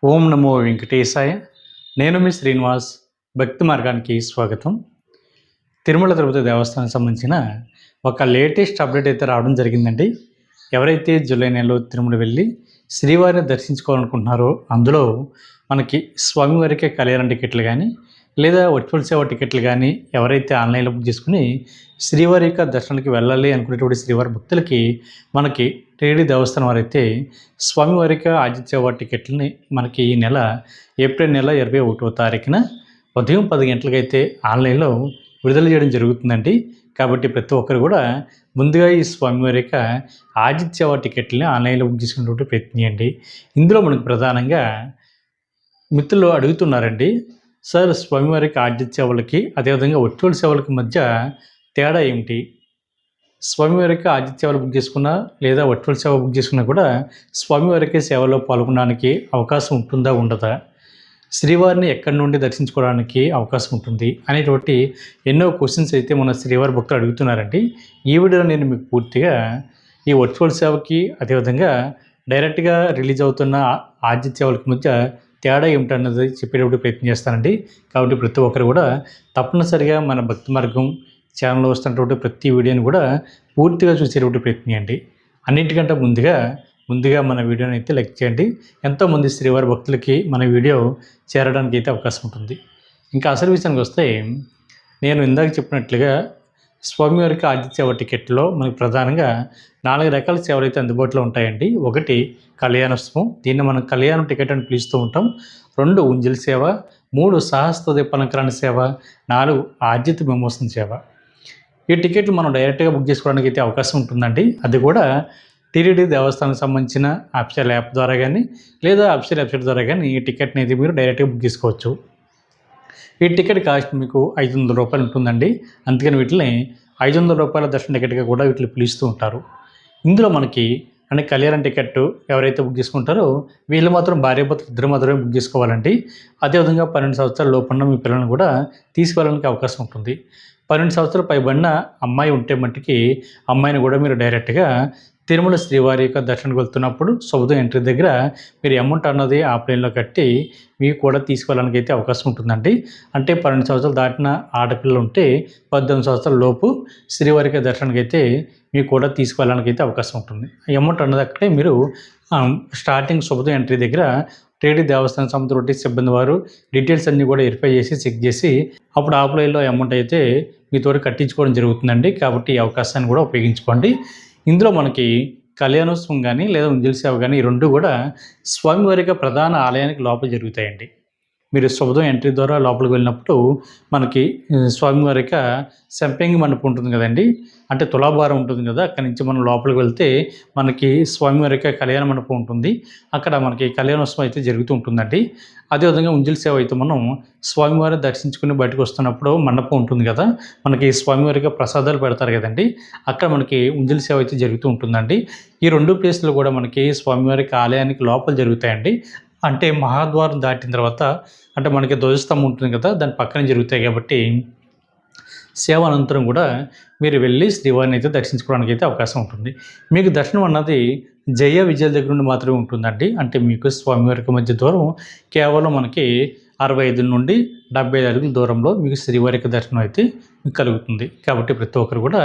ఓం నమో వెంకటేశాయ. నేను మీ శ్రీనివాస్. భక్తి మార్గానికి స్వాగతం. తిరుమల తిరుపతి దేవస్థానానికి సంబంధించిన ఒక లేటెస్ట్ అప్డేట్ అయితే రావడం జరిగిందండి. ఎవరైతే జూలై నెలలో తిరుమల వెళ్ళి శ్రీవారిని దర్శించుకోవాలనుకుంటున్నారో అందులో మనకి స్వామివారికి కళ్యాణ టికెట్లు కానీ లేదా వర్చువల్ సేవ టికెట్లు కానీ ఎవరైతే ఆన్లైన్లో బుక్ చేసుకుని శ్రీవారి యొక్క దర్శనానికి వెళ్ళాలి అనుకునేటువంటి శ్రీవారి భక్తులకి మనకి టీటీడీ దేవస్థానం వారైతే స్వామివారి యొక్క ఆతిథ్య సేవ టికెట్లని మనకి ఈ నెల ఏప్రిల్ నెల 21వ తారీఖున ఉదయం 10 గంటలకైతే ఆన్లైన్లో విడుదల చేయడం జరుగుతుందండి. కాబట్టి ప్రతి ఒక్కరు కూడా ముందుగా ఈ స్వామివారి యొక్క ఆతిథ్య సేవ టికెట్లని ఆన్లైన్లో బుక్ చేసుకునేటువంటి ప్రయత్నం చేయండి. ఇందులో మనకు ప్రధానంగా మిత్రులు అడుగుతున్నారండి, సార్ స్వామివారికి ఆతిథ్య సేవలకి అదేవిధంగా వర్చువల్ సేవలకి మధ్య తేడా ఏమిటి? స్వామివారికి ఆతిథ్య సేవలు బుక్ చేసుకున్నా లేదా వర్చువల్ సేవ బుక్ చేసుకున్నా కూడా స్వామివారికి సేవలో పాల్గొనడానికి అవకాశం ఉంటుందా ఉండదా? శ్రీవారిని ఎక్కడి నుండి దర్శించుకోవడానికి అవకాశం ఉంటుంది అనేటువంటి ఎన్నో క్వశ్చన్స్ అయితే మన శ్రీవారి భక్తులు అడుగుతున్నారండి. ఈ వీడియోలో నేను మీకు పూర్తిగా ఈ వర్చువల్ సేవకి అదేవిధంగా డైరెక్ట్గా రిలీజ్ అవుతున్న ఆతిథ్య సేవలకి మధ్య తేడా ఏమిటన్నది చెప్పేటప్పుడు ప్రయత్నం చేస్తానండి. కాబట్టి ప్రతి ఒక్కరు కూడా తప్పనిసరిగా మన భక్తి మార్గం ఛానల్లో వస్తున్నటువంటి ప్రతి వీడియోని కూడా పూర్తిగా చూసేటువంటి ప్రయత్నం చేయండి. అన్నింటికంటే ముందుగా మన వీడియోని అయితే లైక్ చేయండి. ఎంతోమంది శ్రీవారి భక్తులకి మన వీడియో చేరడానికి అయితే అవకాశం ఉంటుంది. ఇంకా అసలు విషయానికి వస్తే నేను ఇందాక చెప్పినట్లుగా స్వామివారికి ఆతిథ్య సేవ టికెట్లో మనకు ప్రధానంగా 4 రకాల సేవలు అయితే అందుబాటులో ఉంటాయండి. 1 కళ్యాణోత్సవం, దీన్ని మనం కళ్యాణం టికెట్ అని పిలుస్తూ ఉంటాం. 2 ఉంజల్ సేవ, 3 సహస్రోదయపలంకరణ సేవ, 4 ఆర్జిత విమోచన సేవ. ఈ టికెట్లు మనం డైరెక్ట్గా బుక్ చేసుకోవడానికి అయితే అవకాశం ఉంటుందండి. అది కూడా టీటీడీ దేవస్థానానికి సంబంధించిన అఫీషియల్ యాప్ ద్వారా కానీ లేదా అఫీషియల్ వెబ్సైట్ ద్వారా కానీ ఈ టికెట్ని అయితే మీరు డైరెక్ట్గా బుక్ చేసుకోవచ్చు. ఈ టికెట్ కాస్ట్ మీకు 500 రూపాయలు ఉంటుందండి. అందుకని వీటిని 500 రూపాయల దర్శన టికెట్గా కూడా వీటిని పిలుస్తూ ఉంటారు. ఇందులో మనకి అంటే కళ్యాణ టికెట్ ఎవరైతే బుక్ చేసుకుంటారో వీళ్ళు మాత్రం భార్యాభర్తలు ఇద్దరు మాత్రమే బుక్ చేసుకోవాలండి. అదేవిధంగా 12 సంవత్సరాల లోపున్న మీ పిల్లలను కూడా తీసుకువెళ్ళడానికి అవకాశం ఉంటుంది. 12 సంవత్సరాలు పైబడిన అమ్మాయి ఉంటే మట్టికి అమ్మాయిని కూడా మీరు డైరెక్ట్గా తిరుమల శ్రీవారి యొక్క దర్శనానికి వెళ్తున్నప్పుడు శుభోదయం ఎంట్రీ దగ్గర మీరు అమౌంట్ అన్నది ఆ ప్లేన్లో కట్టి మీకు కూడా తీసుకెళ్ళడానికి అయితే అవకాశం ఉంటుందండి. అంటే 12 సంవత్సరాలు దాటిన ఆడపిల్లలు ఉంటే 18 సంవత్సరాల లోపు శ్రీవారికి దర్శనానికి అయితే మీకు కూడా తీసుకెళ్ళడానికి అయితే అవకాశం ఉంటుంది. ఆ అమౌంట్ అన్నది అక్కడే మీరు స్టార్టింగ్ శుభోదయం ఎంట్రీ దగ్గర టీటీడీ దేవస్థానం సంబంధించిన సిబ్బంది వారు డీటెయిల్స్ అన్నీ కూడా వెరిఫై చేసి చెక్ చేసి అప్పుడు ఆ ప్లేన్లో అమౌంట్ అయితే మీతో కట్టించుకోవడం జరుగుతుందండి. కాబట్టి ఈ అవకాశాన్ని కూడా ఉపయోగించుకోండి. ఇందులో మనకి కళ్యాణోత్సవం కానీ లేదా ఉంజల్ సేవ కానీ ఈ 2 కూడా స్వామివారి యొక్క ప్రధాన ఆలయానికి లోపల జరుగుతాయండి. మీరు శుభోదయం ఎంట్రీ ద్వారా లోపలికి వెళ్ళినప్పుడు మనకి స్వామివారి యొక్క సంపెంగి మండపం ఉంటుంది కదండి, అంటే తులాభారం ఉంటుంది కదా, అక్కడి నుంచి మనం లోపలికి వెళ్తే మనకి స్వామివారి యొక్క కళ్యాణ మండపం ఉంటుంది. అక్కడ మనకి కళ్యాణోత్సవం అయితే జరుగుతూ ఉంటుందండి. అదేవిధంగా ఉంజల్ సేవ అయితే మనం స్వామివారిని దర్శించుకుని బయటకు వస్తున్నప్పుడు మండపం ఉంటుంది కదా, మనకి స్వామివారికి ప్రసాదాలు పెడతారు కదండి, అక్కడ మనకి ఉంజల్ సేవ అయితే జరుగుతూ ఉంటుందండి. ఈ 2 ప్లేస్లు కూడా మనకి స్వామివారికి ఆలయానికి లోపల జరుగుతాయండి. అంటే మహాద్వారం దాటిన తర్వాత అంటే మనకి ధ్వజస్తంభం ఉంటుంది కదా, దాని పక్కన జరుగుతాయి. కాబట్టి సేవ అనంతరం కూడా మీరు వెళ్ళి శ్రీవారిని అయితే దర్శించుకోవడానికి అయితే అవకాశం ఉంటుంది. మీకు దర్శనం అన్నది జయ విజయల దగ్గర నుండి మాత్రమే ఉంటుందండి. అంటే మీకు స్వామివారికి మధ్య దూరం కేవలం మనకి 65 నుండి 75 అడుగుల దూరంలో మీకు శ్రీవారికి దర్శనం అయితే మీకు కలుగుతుంది. కాబట్టి ప్రతి ఒక్కరు కూడా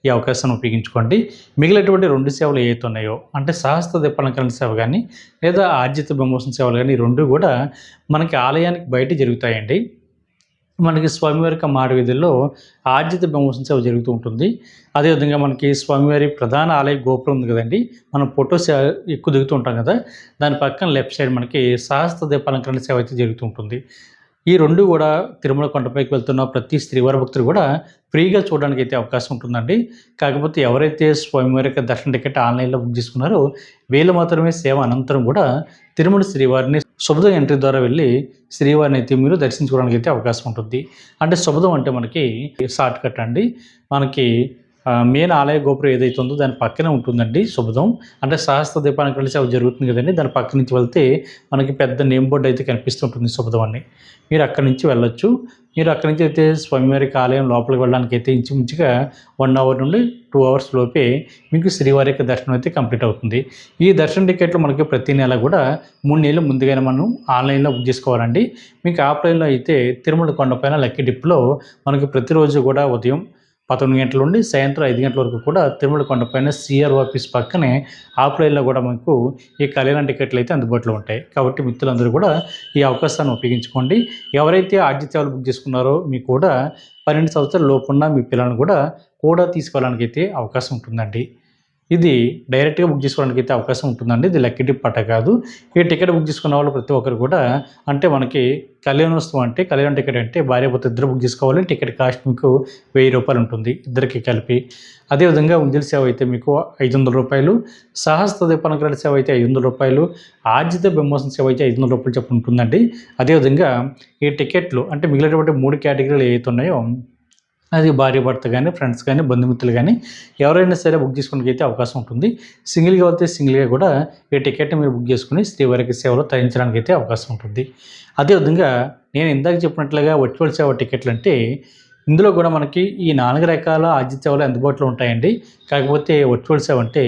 ఈ అవకాశాన్ని ఉపయోగించుకోండి. మిగిలినటువంటి 2 సేవలు ఏవైతే ఉన్నాయో అంటే సహస్రోదయపలంకరణ సేవ కానీ లేదా ఆర్జిత విమోచన సేవలు కానీ ఈ 2 కూడా మనకి ఆలయానికి బయట జరుగుతాయండి. మనకి స్వామివారి యొక్క మాడ వీధుల్లో ఆర్జిత విమోచన సేవ జరుగుతూ ఉంటుంది. అదేవిధంగా మనకి స్వామివారి ప్రధాన ఆలయ గోపురం ఉంది కదండి, మనం ఫొటోస్ ఎక్కువ దిగుతూ ఉంటాం కదా, దాని పక్కన లెఫ్ట్ సైడ్ మనకి సహస్రోదయపలంకరణ సేవ అయితే జరుగుతూ ఉంటుంది. ఈ 2 కూడా తిరుమల కొండపైకి వెళ్తున్న ప్రతి శ్రీవారి భక్తులు కూడా ఫ్రీగా చూడడానికి అయితే అవకాశం ఉంటుందండి. కాకపోతే ఎవరైతే స్వామివారి యొక్క దర్శన టికెట్ ఆన్లైన్లో బుక్ చేసుకున్నారో వీళ్ళు మాత్రమే సేవ అనంతరం కూడా తిరుమల శ్రీవారిని శుభోదయం ఎంట్రీ ద్వారా వెళ్ళి శ్రీవారిని అయితే మీరు దర్శించుకోవడానికి అయితే అవకాశం ఉంటుంది. అంటే శుభోదయం అంటే మనకి షార్ట్ కట్ అండి. మనకి మెయిన్ ఆలయ గోపురం ఏదైతే ఉందో దాని పక్కనే ఉంటుందండి శుభోదయం. అంటే సహస్రోదయపలంకరణ సేవ జరుగుతుంది కదండి, దాని పక్క నుంచి వెళ్తే మనకి పెద్ద నేమ్ బోర్డు అయితే కనిపిస్తుంటుంది శుభోదయం అని. మీరు అక్కడి నుంచి వెళ్ళొచ్చు. మీరు అక్కడి నుంచి అయితే స్వామివారికి ఆలయం లోపలికి వెళ్ళడానికి అయితే ఇంచుమించుగా 1 అవర్ నుండి 2 అవర్స్ లోపే మీకు శ్రీవారి యొక్క దర్శనం అయితే కంప్లీట్ అవుతుంది. ఈ దర్శన టికెట్లు మనకి ప్రతి నెల కూడా 3 నెలలు ముందుగానే మనం ఆన్లైన్లో బుక్ చేసుకోవాలండి. మీకు ఆఫ్లైన్లో అయితే తిరుమల కొండపైన లక్కీ డిప్లో మనకి ప్రతిరోజు కూడా ఉదయం 11 గంటల నుండి సాయంత్రం 5 గంటల వరకు కూడా తిరుమల కొండపైన సిఆర్ ఆఫీస్ పక్కనే ఆఫ్లైన్లో కూడా మనకు ఈ కళ్యాణ టికెట్లు అయితే అందుబాటులో ఉంటాయి. కాబట్టి మిత్రులందరూ కూడా ఈ అవకాశాన్ని ఉపయోగించుకోండి. ఎవరైతే ఆతిథ్యాలు బుక్ చేసుకున్నారో మీకు కూడా 12 సంవత్సరాల లోపున్న మీ పిల్లలను కూడా తీసుకెళ్ళడానికి అయితే అవకాశం ఉంటుందండి. ఇది డైరెక్ట్గా బుక్ చేసుకోవడానికి అయితే అవకాశం ఉంటుందండి. ఇది లక్కీ డిప్ అట్ట కాదు. ఈ టికెట్ బుక్ చేసుకున్న వాళ్ళు ప్రతి ఒక్కరు కూడా అంటే మనకి కళ్యాణోత్సవం అంటే కళ్యాణ టికెట్ అంటే భార్యాభర్త ఇద్దరు బుక్ చేసుకోవాలి. టికెట్ కాస్ట్ మీకు ₹1000 ఉంటుంది ఇద్దరికి కలిపి. అదేవిధంగా ఉంజల్ సేవ అయితే మీకు ₹500, సహస్ర దీపాలంకరణ సేవ అయితే ₹500, ఆర్జిత బ్రహ్మోత్సవం సేవ అయితే ₹500 చొప్పున ఉంటుందండి. అదేవిధంగా ఈ టికెట్లు అంటే మిగిలినటువంటి 3 కేటగిరీలు ఏవైతే ఉన్నాయో అది భార్యాభర్త కానీ, ఫ్రెండ్స్ కానీ, బంధుమిత్రులు కానీ ఎవరైనా సరే బుక్ చేసుకోవడానికి అయితే అవకాశం ఉంటుంది. సింగిల్గా అయితే సింగిల్గా కూడా ఈ టికెట్ని మీరు బుక్ చేసుకుని శ్రీవారికి సేవలో తరించడానికి అయితే అవకాశం ఉంటుంది. అదేవిధంగా నేను ఇందాక చెప్పినట్లుగా వర్చువల్ సేవ టికెట్లు అంటే ఇందులో కూడా మనకి ఈ 4 రకాల ఆతిథ్య సేవలు అందుబాటులో ఉంటాయండి. కాకపోతే వర్చువల్ సేవ అంటే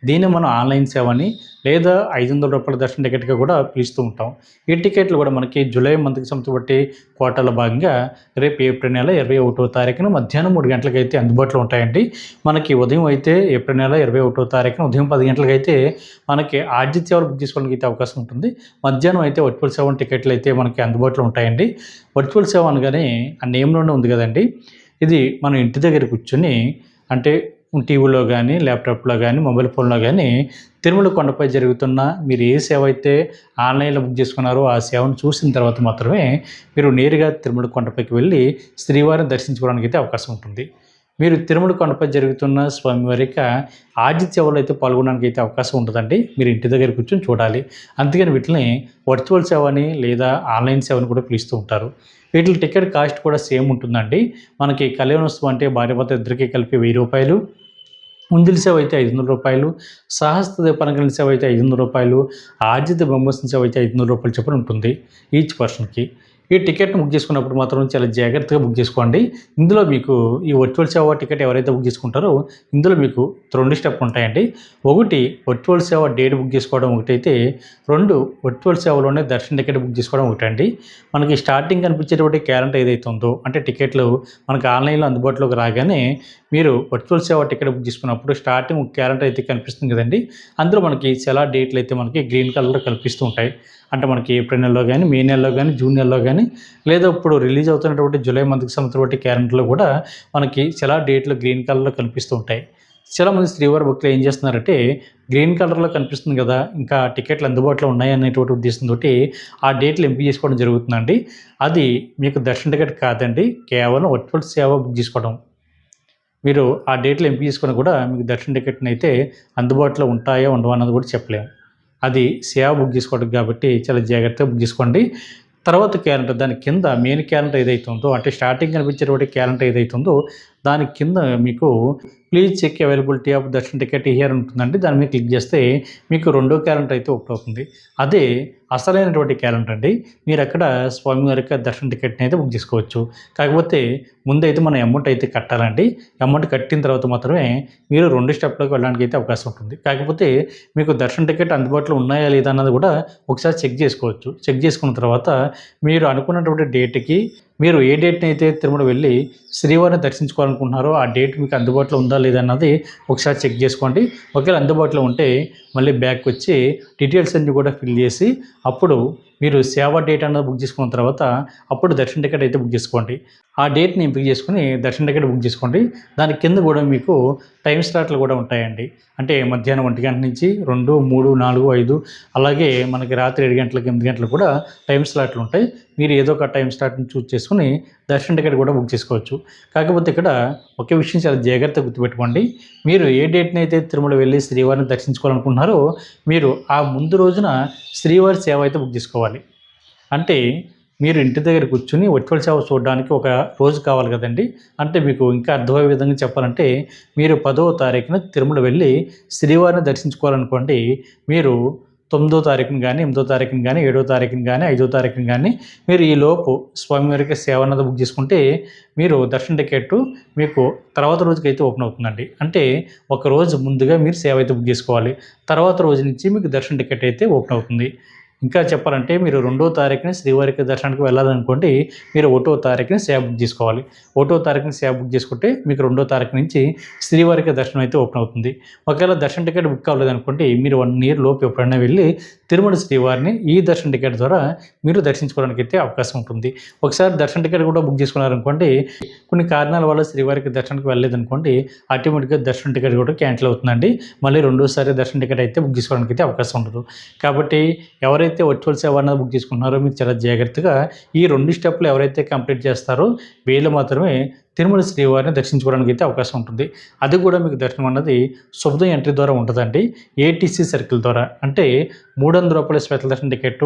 దీన్ని మనం ఆన్లైన్ సేవని లేదా ₹500 దర్శన టికెట్గా కూడా పిలుస్తూ ఉంటాం. ఈ టికెట్లు కూడా మనకి జూలై మంత్కి సంబంధించి కోటాలో భాగంగా రేపు ఏప్రిల్ నెల 21వ తారీఖున మధ్యాహ్నం 3 గంటలకైతే అందుబాటులో ఉంటాయండి. మనకి ఉదయం అయితే ఏప్రిల్ నెల 21వ తారీఖున ఉదయం 10 గంటలకైతే మనకి ఆర్జిత సేవలు బుక్ చేసుకోవడానికి అయితే అవకాశం ఉంటుంది. మధ్యాహ్నం అయితే వర్చువల్ సేవ టికెట్లు అయితే మనకి అందుబాటులో ఉంటాయండి. వర్చువల్ సేవ అనగానే ఆ నేమ్లోనే ఉంది కదండి. ఇది మనం ఇంటి దగ్గర కూర్చొని అంటే టీవీలో కానీ, ల్యాప్టాప్లో కానీ, మొబైల్ ఫోన్లో కానీ తిరుమల కొండపై జరుగుతున్న మీరు ఏ సేవ అయితే ఆన్లైన్లో బుక్ చేసుకున్నారో ఆ సేవను చూసిన తర్వాత మాత్రమే మీరు నేరుగా తిరుమల కొండపైకి వెళ్ళి శ్రీవారిని దర్శించుకోవడానికి అయితే అవకాశం ఉంటుంది. మీరు తిరుమల కొండపై జరుగుతున్న స్వామివారి యొక్క ఆతిథ్య సేవలో అయితే పాల్గొనడానికి అయితే అవకాశం ఉంటుందండి. మీరు ఇంటి దగ్గర కూర్చొని చూడాలి. అందుకని వీటిని వర్చువల్ సేవ అని లేదా ఆన్లైన్ సేవని కూడా పిలుస్తూ ఉంటారు. వీటి టికెట్ కాస్ట్ కూడా సేమ్ ఉంటుందండి. మనకి కళ్యాణోత్సవం అంటే భార్యాభర్త ఇద్దరికి కలిపి ₹1000, ఉంజల్ సేవ అయితే ₹500, సహస్ర దీపాలంకరణ సేవ అయితే ₹500, ఆర్జిత బ్రహ్మోత్సవం సేవ అయితే ₹500 చొప్పున ఉంటుంది ఈచ్ పర్సన్కి. ఈ టికెట్ని బుక్ చేసుకున్నప్పుడు మాత్రం చాలా జాగ్రత్తగా బుక్ చేసుకోండి. ఇందులో మీకు ఈ వర్చువల్ సేవ టికెట్ ఎవరైతే బుక్ చేసుకుంటారో ఇందులో మీకు 2 స్టెప్లు ఉంటాయండి. ఒకటి వర్చువల్ సేవ డేట్ బుక్ చేసుకోవడం ఒకటైతే, 2 వర్చువల్ సేవలోనే దర్శన టికెట్ బుక్ చేసుకోవడం ఒకటండి. మనకి స్టార్టింగ్ కనిపించేటువంటి క్యాలెండర్ ఏదైతే ఉందో అంటే టికెట్లు మనకి ఆన్లైన్లో అందుబాటులోకి రాగానే మీరు వర్చువల్ సేవ టికెట్ బుక్ చేసుకున్నప్పుడు స్టార్టింగ్ క్యాలెండర్ అయితే కనిపిస్తుంది కదండి. అందులో మనకి చాలా డేట్లు అయితే మనకి గ్రీన్ కలర్లో కనిపిస్తూ ఉంటాయి. అంటే మనకి ఏప్రిల్ నెలలో కానీ, మే నెలలో కానీ, జూన్ నెలలో కానీ లేదా ఇప్పుడు రిలీజ్ అవుతున్నటువంటి జూలై మంత్కి సంబంధించిన క్యాలెండర్లో కూడా మనకి చాలా డేట్లు గ్రీన్ కలర్లో కనిపిస్తూ ఉంటాయి. చాలామంది శ్రీవారి భక్తులు ఏం చేస్తున్నారంటే గ్రీన్ కలర్లో కనిపిస్తుంది కదా ఇంకా టికెట్లు అందుబాటులో ఉన్నాయి అనేటువంటి ఉద్దేశంతో ఆ డేట్లు ఎంపిక చేసుకోవడం జరుగుతుందండి. అది మీకు దర్శన టికెట్ కాదండి, కేవలం వర్చువల్ సేవ బుక్ చేసుకోవడం. మీరు ఆ డేట్లు ఎంపిక చేసుకుని కూడా మీకు దర్శన టికెట్ని అయితే అందుబాటులో ఉంటాయో ఉండవో అన్నది కూడా చెప్పలేము. అది సేవ బుక్ చేసుకోవడం కాబట్టి చాలా జాగ్రత్తగా బుక్ చేసుకోండి. తర్వాత క్యాలెండర్ దాని కింద మెయిన్ క్యాలెండర్ ఏదైతే ఉందో అంటే స్టార్టింగ్ కనిపించేటువంటి క్యాలెండర్ ఏదైతే ఉందో దాని కింద మీకు please check availability of darshan ticket here ఉంటుందండి. దాని మీద క్లిక్ చేస్తే మీకు 2వ క్యాలెండర్ అయితే ఓపెన్ అవుతుంది. అదే అసలైనటువంటి క్యాలెండర్ అండి. మీరు అక్కడ స్వామివారి యొక్క దర్శన టికెట్ని అయితే బుక్ చేసుకోవచ్చు. కాకపోతే ముందైతే మనం అమౌంట్ అయితే కట్టాలండి. అమౌంట్ కట్టిన తర్వాత మాత్రమే మీరు 2 స్టెప్లోకి వెళ్ళడానికి అయితే అవకాశం ఉంటుంది. కాకపోతే మీకు దర్శన టికెట్ అందుబాటులో ఉన్నాయా లేదా అన్నది కూడా ఒకసారి చెక్ చేసుకోవచ్చు. చెక్ చేసుకున్న తర్వాత మీరు అనుకున్నటువంటి డేట్కి మీరు ఏ డేట్ని అయితే తిరుమల వెళ్ళి శ్రీవారిని దర్శించుకోవాలనుకుంటున్నారో ఆ డేట్ మీకు అందుబాటులో ఉందా లేదా అన్నది ఒకసారి చెక్ చేసుకోండి. ఒకవేళ అందుబాటులో ఉంటే మళ్ళీ బ్యాక్ వచ్చి డీటెయిల్స్ అన్నీ కూడా ఫిల్ చేసి అప్పుడు మీరు సేవ డేట్ అన్నది బుక్ చేసుకున్న తర్వాత అప్పుడు దర్శన టికెట్ అయితే బుక్ చేసుకోండి. ఆ డేట్ని ఎంపిక చేసుకుని దర్శన టికెట్ బుక్ చేసుకోండి. దాని కింద కూడా మీకు టైం స్లాట్లు కూడా ఉంటాయండి. అంటే మధ్యాహ్నం 1 గంట నుంచి 2, 3, 4, 5 అలాగే మనకి రాత్రి 7 గంటలకు 8 గంటలకు కూడా టైం స్లాట్లు ఉంటాయి. మీరు ఏదో ఒక టైం స్లాట్ని చూస్ చేసుకుని దర్శన టికెట్ కూడా బుక్ చేసుకోవచ్చు. కాకపోతే ఇక్కడ ఒకే విషయం చాలా జాగ్రత్తగా గుర్తుపెట్టుకోండి. మీరు ఏ డేట్ని అయితే తిరుమల వెళ్ళి శ్రీవారిని దర్శించుకోవాలనుకుంటున్నారో మీరు ఆ ముందు రోజున శ్రీవారి సేవ అయితే బుక్ చేసుకోవాలి. అంటే మీరు ఇంటి దగ్గర కూర్చొని వర్చువల్ సేవ చూడడానికి ఒక రోజు కావాలి కదండి. అంటే మీకు ఇంకా అర్థమయ్యే విధంగా చెప్పాలంటే మీరు 10వ తారీఖున తిరుమల వెళ్ళి శ్రీవారిని దర్శించుకోవాలనుకోండి. మీరు 9వ తారీఖున కానీ, 8వ తారీఖున కానీ, 7వ తారీఖున కానీ, 5వ తారీఖున కానీ మీరు ఈలోపు స్వామివారికి సేవ అన్నది బుక్ చేసుకుంటే మీరు దర్శన టికెట్ మీకు తర్వాత రోజుకైతే ఓపెన్ అవుతుందండి. అంటే ఒక రోజు ముందుగా మీరు సేవ అయితే బుక్ చేసుకోవాలి. తర్వాత రోజు నుంచి మీకు దర్శన టికెట్ అయితే ఓపెన్ అవుతుంది. ఇంకా చెప్పాలంటే మీరు 2వ తారీఖున శ్రీవారికి దర్శనానికి వెళ్ళాలనుకోండి, మీరు 1వ తారీఖున సేవ బుక్ చేసుకోవాలి. 1వ తారీఖున సేవ బుక్ చేసుకుంటే మీకు 2వ తారీఖు నుంచి శ్రీవారికి దర్శనం అయితే ఓపెన్ అవుతుంది. ఒకవేళ దర్శన టికెట్ బుక్ అవ్వలేదనుకోండి, మీరు 1 ఇయర్ లోపు ఎప్పుడైనా వెళ్ళి తిరుమల శ్రీవారిని ఈ దర్శన టికెట్ ద్వారా మీరు దర్శించుకోవడానికి అయితే అవకాశం ఉంటుంది. ఒకసారి దర్శన టికెట్ కూడా బుక్ చేసుకున్నారనుకోండి, కొన్ని కారణాల వల్ల శ్రీవారికి దర్శనానికి వెళ్ళలేదనుకోండి, ఆటోమేటిక్గా దర్శన టికెట్ కూడా క్యాన్సిల్ అవుతుందండి. మళ్ళీ రెండోసారి దర్శన టికెట్ అయితే బుక్ చేసుకోవడానికి అయితే అవకాశం ఉండదు. కాబట్టి ఎవరైతే వర్చువల్ సేవ అన్నది బుక్ చేసుకుంటున్నారో మీరు చాలా జాగ్రత్తగా ఈ 2 స్టెప్లు ఎవరైతే కంప్లీట్ చేస్తారో వీళ్ళు మాత్రమే తిరుమల శ్రీవారిని దర్శించుకోవడానికి అయితే అవకాశం ఉంటుంది. అది కూడా మీకు దర్శనం అన్నది శుభోదయం ఎంట్రీ ద్వారా ఉంటుందండి. ఏటీసీ సర్కిల్ ద్వారా. అంటే రూ. 300 స్పెషల్ దర్శన టికెట్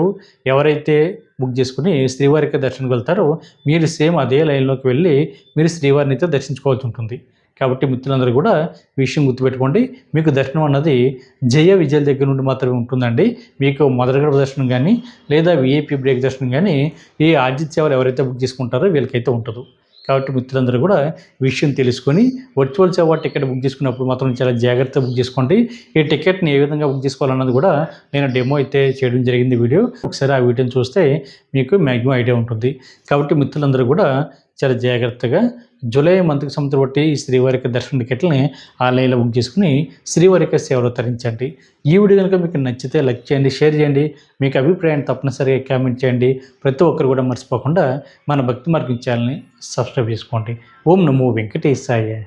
ఎవరైతే బుక్ చేసుకుని శ్రీవారికి దర్శనానికి వెళ్తారో మీరు సేమ్ అదే లైన్లోకి వెళ్ళి మీరు శ్రీవారిని అయితే దర్శించుకోవాల్సి ఉంటుంది. కాబట్టి మిత్రులందరూ కూడా ఈ విషయం గుర్తుపెట్టుకోండి. మీకు దర్శనం అన్నది జయ విజయల దగ్గర నుండి మాత్రమే ఉంటుందండి. మీకు మొదటి గడప దర్శనం కానీ లేదా వీఐపీ బ్రేక్ దర్శనం కానీ ఈ ఆర్జిత్ సేవలు ఎవరైతే బుక్ చేసుకుంటారో వీళ్ళకైతే ఉండదు. కాబట్టి మిత్రులందరూ కూడా విషయం తెలుసుకొని వర్చువల్ సేవ టికెట్ బుక్ చేసుకున్నప్పుడు మాత్రం చాలా జాగ్రత్తగా బుక్ చేసుకోండి. ఈ టికెట్ని ఏ విధంగా బుక్ చేసుకోవాలన్నది కూడా నేను డెమో అయితే చేయడం జరిగింది వీడియో. ఒకసారి ఆ వీడియోని చూస్తే మీకు మ్యాక్సిమం ఐడియా ఉంటుంది. కాబట్టి మిత్రులందరూ కూడా చాలా జాగ్రత్తగా జూలై మంత్కి సంబంధించి బట్టి ఈ శ్రీవారికి దర్శన టికెట్లని ఆన్లైన్లో బుక్ చేసుకుని శ్రీవారికి సేవలు తరించండి. ఈ వీడియో కనుక మీకు నచ్చితే లైక్ చేయండి, షేర్ చేయండి. మీకు అభిప్రాయాన్ని తప్పనిసరిగా కామెంట్ చేయండి. ప్రతి ఒక్కరు కూడా మర్చిపోకుండా మన భక్తి మార్గం ఛానల్ని సబ్స్క్రైబ్ చేసుకోండి. ఓం నమో వెంకటేశాయ.